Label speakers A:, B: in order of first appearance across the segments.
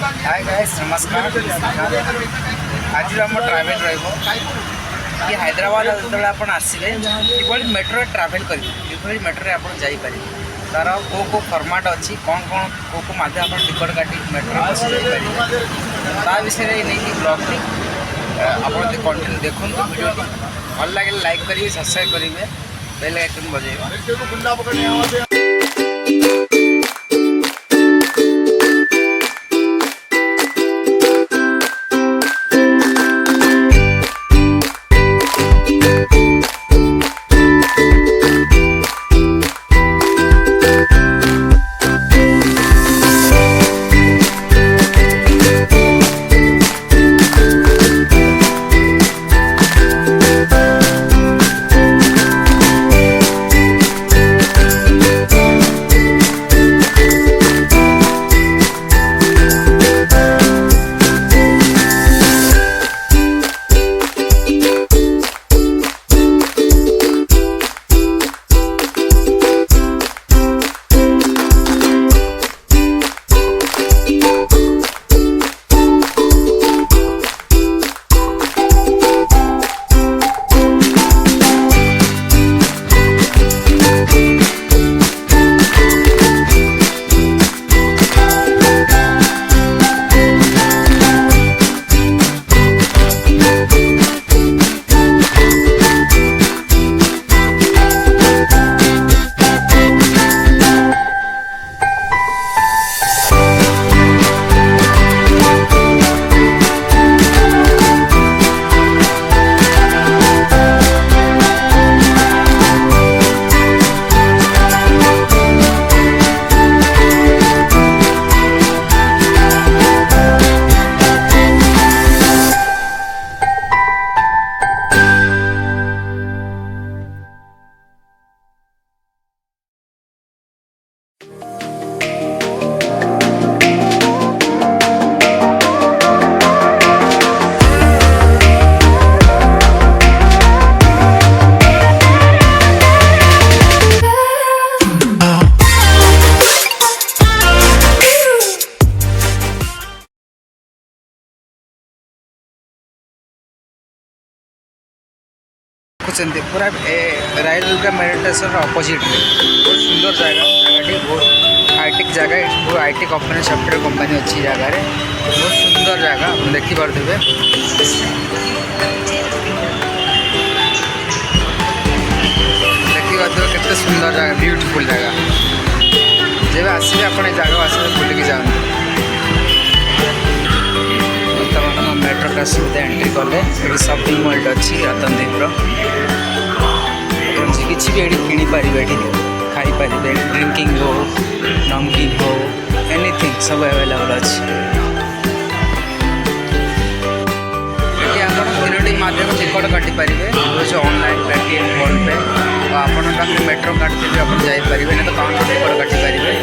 A: Hi guys नमस्कार। आज आम ट्रावेल कि हैदराबाद जो आप आसवे कि मेट्रो ट्रावेल करी मेट्रो आप जापर तार कौ कौ फर्माट अच्छी कौन कौन कौ माध्यम आप टिकट काटी मेट्रो बस जापर ता विषय नहीं ब्लॉग आप कंटिन्यू देखूँ वीडियो भल लगे लाइक करेंगे सब्सक्राइब करेंगे बेल आइकन बजेगा। पूरा रायदुर्गा मेडिटेशन अपोजिट बहुत सुंदर जगह बहुत हाईटेक जगह पूरा आईटी कंपनी सॉफ्टवेयर कंपनी अच्छी जगह बहुत सुंदर जगह आप देखिपे देखिए सुंदर जगह ब्यूटीफुल जगह जब आसवे आप जगह आसवे बुलिकी जाते मेट्रो का सुविधा एंट्री कले ये शॉपिंग मॉल अच्छी रतनदीप्र किसी भी ये किनीपर खाईपर ड्रिंकिंग हो नमकीन हो एनीथिंग सब अवेलेबल अच्छी तीनो माध्यम टिकट काटिपारे हूँ ऑनलाइन पेटीएम फोन पे आप मेट्रो कार्ड भी आप जापर ना तो काउंटर टिकट काटिपारे।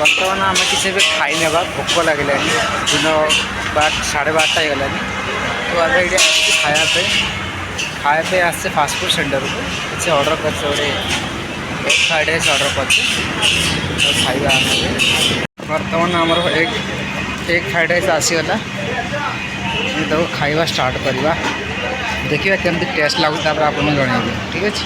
A: बर्तमान आम किसी भी खाई ना भोक लगे दिन 12:30 हो गलानी तो आगे ये खायापे आसे फास्टफुड सेंटर को किसी ऑर्डर कर एग फ्राइड राइस ऑर्डर कर खाଇବା बर्तमान आमर एग फ्राइड राइस आसीगला तो खाଇବା स्टार्ट करवा देखिए केमती टेस्ट लगुच आप जनइबे ठीक अच्छे।